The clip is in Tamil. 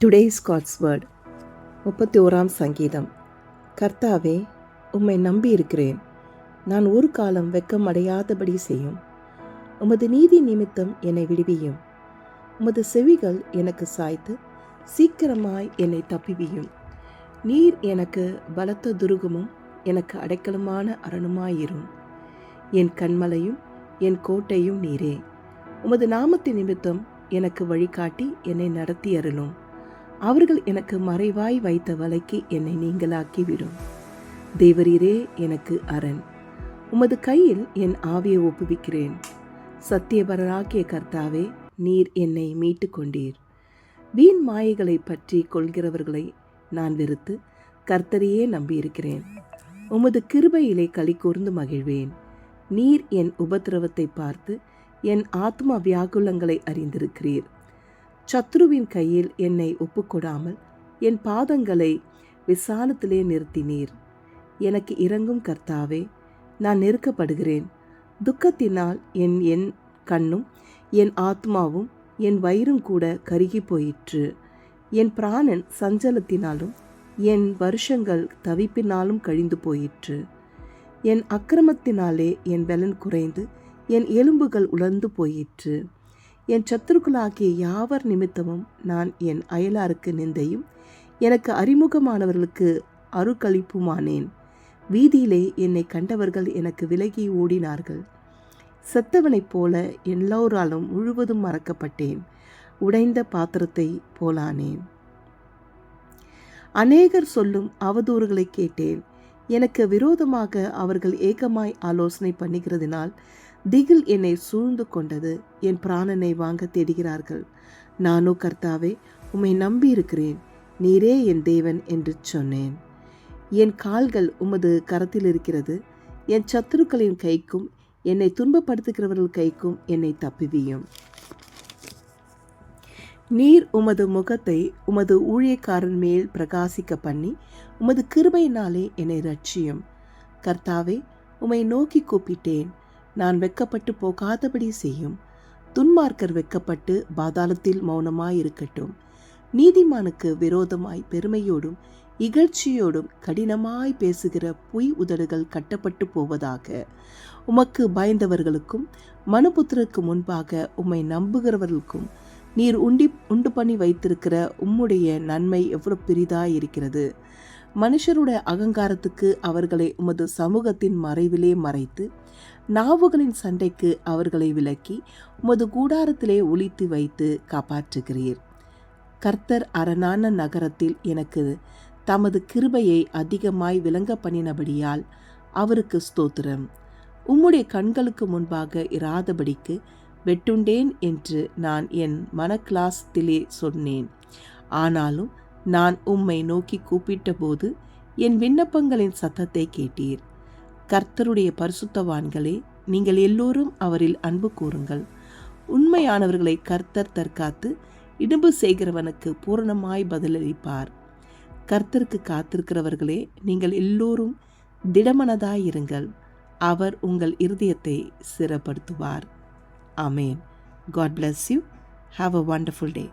டுடேஸ் காட்ஸ் வேர்ட் 31 சங்கீதம். கர்த்தாவே, உம்மை நம்பி இருக்கிறேன். நான் ஒரு காலம் வெட்கமடையாதபடி செய்யும். உமது நீதி நிமித்தம் என்னை விடுவியும். உமது செவிகள் எனக்கு சாய்த்து சீக்கிரமாய் என்னை தப்பிவியும். நீர் எனக்கு பலத்த துருகமும் எனக்கு அடைக்கலமான அரணுமாயிரும். என் கண்மலையும் என் கோட்டையும் நீரே. உமது நாமத்தின் நிமித்தம் எனக்கு வழிகாட்டி என்னை நடத்தி அருளும். அவர்கள் எனக்கு மறைவாய் வைத்த வலைக்கு என்னை நீங்களாக்கிவிடும். தேவரீரே எனக்கு அரண். உமது கையில் என் ஆவியை ஒப்புவிக்கிறேன். சத்தியபரராகிய கர்த்தாவே, நீர் என்னை மீட்டு கொண்டீர். வீண் மாயைகளை பற்றி கொள்கிறவர்களை நான் வெறுத்து கர்த்தரையே நம்பியிருக்கிறேன். உமது கிருபையிலே களி கூர்ந்து மகிழ்வேன். நீர் என் உபத்திரவத்தை பார்த்து என் ஆத்மா வியாகுலங்களை அறிந்திருக்கிறீர். சத்ருவின் கையில் என்னை ஒப்புக்கொடாமல் என் பாதங்களை விசாலத்திலே நிறுத்தினீர். எனக்கு இரங்கும் கர்த்தாவே, நான் நெருக்கப்படுகிறேன். துக்கத்தினால் என் கண்ணும் என் ஆத்மாவும் என் வயிறும் கூட கருகி போயிற்று. என் பிராணன் சஞ்சலத்தினாலும் என் வருஷங்கள் தவிப்பினாலும் கழிந்து போயிற்று. என் அக்கிரமத்தினாலே என் பலன் குறைந்து என் எலும்புகள் உலர்ந்து போயிற்று. என் சத்துருக்களாகிய யாவர் நிமித்தமும் நான் என் அயலாருக்கு நிந்தையும் எனக்கு அறிமுகமானவர்களுக்கு அருக்களிப்புமானேன். வீதியிலே என்னை கண்டவர்கள் எனக்கு விலகி ஓடினார்கள். செத்தவனைப் போல எல்லோராலும் முழுவதும் மறக்கப்பட்டேன். உடைந்த பாத்திரத்தை போலானேன். அநேகர் சொல்லும் அவதூறுகளை கேட்டேன். எனக்கு விரோதமாக அவர்கள் ஏகமாய் ஆலோசனை பண்ணுகிறதினால் திகில் என்னை சூழ்ந்து கொண்டது. என் பிராணனை வாங்க தேடுகிறார்கள். நானோ கர்த்தாவே, உம்மை நம்பி இருக்கிறேன். நீரே என் தேவன் என்று சொன்னேன். என் கால்கள் உமது கரத்தில் இருக்கிறது. என் சத்துருக்களின் கைக்கும் என்னை துன்பப்படுத்துகிறவர்கள் கைக்கும் என்னை தப்புவியும். நீர் உமது முகத்தை உமது ஊழியக்காரன் மேல் பிரகாசிக்க பண்ணி உமது கிருபையினாலே என்னை ரட்சியும். கர்த்தாவே, உம்மை நோக்கி கூப்பிட்டேன். நான் வெட்கப்பட்டு போகாதபடி செய்யும். துன்மார்க்கர் வெட்கப்பட்டு பாதாளத்தில் மௌனமாயிருக்கட்டும். நீதிமானுக்கு விரோதமாய் பெருமையோடும் இகழ்ச்சியோடும் கடினமாய் பேசுகிற பொய் உதடுகள் கட்டப்பட்டு போவதாக. உமக்கு பயந்தவர்களுக்கும் மனுபுத்திரருக்கு முன்பாக உம்மை நம்புகிறவர்களுக்கும் நீர் உண்டு பண்ணி வைத்திருக்கிற உம்முடைய நன்மை எவ்வளவு பெரிதாயிருக்கிறது. மனுஷருடைய அகங்காரத்துக்கு அவர்களை உமது சமூகத்தின் மறைவிலே மறைத்து நாவுகளின் சண்டைக்கு அவர்களை விலக்கி உமது கூடாரத்திலே ஒளித்து வைத்து காப்பாற்றுகிறீர். கர்த்தர் அரணான நகரத்தில் எனக்கு தமது கிருபையை அதிகமாய் விளங்க பண்ணினபடியால் அவருக்கு ஸ்தோத்திரம். உம்முடைய கண்களுக்கு முன்பாக இராதபடிக்கு வெட்டுண்டேன் என்று நான் என் மனக்கிளாசத்திலே சொன்னேன். ஆனாலும் நான் உம்மை நோக்கி கூப்பிட்ட போது என் விண்ணப்பங்களின் சத்தத்தை கேட்டீர். கர்த்தருடைய பரிசுத்தவான்களே, நீங்கள் எல்லோரும் அவரில் அன்பு கூறுங்கள். உண்மையானவர்களை கர்த்தர் தற்காத்து இடும்பு செய்கிறவனுக்கு பூரணமாய் பதிலளிப்பார். கர்த்தருக்கு காத்திருக்கிறவர்களே, நீங்கள் எல்லோரும் திடமனதாயிருங்கள். அவர் உங்கள் இருதயத்தை ஸ்திரப்படுத்துவார். ஆமேன். God bless you. Have a wonderful day.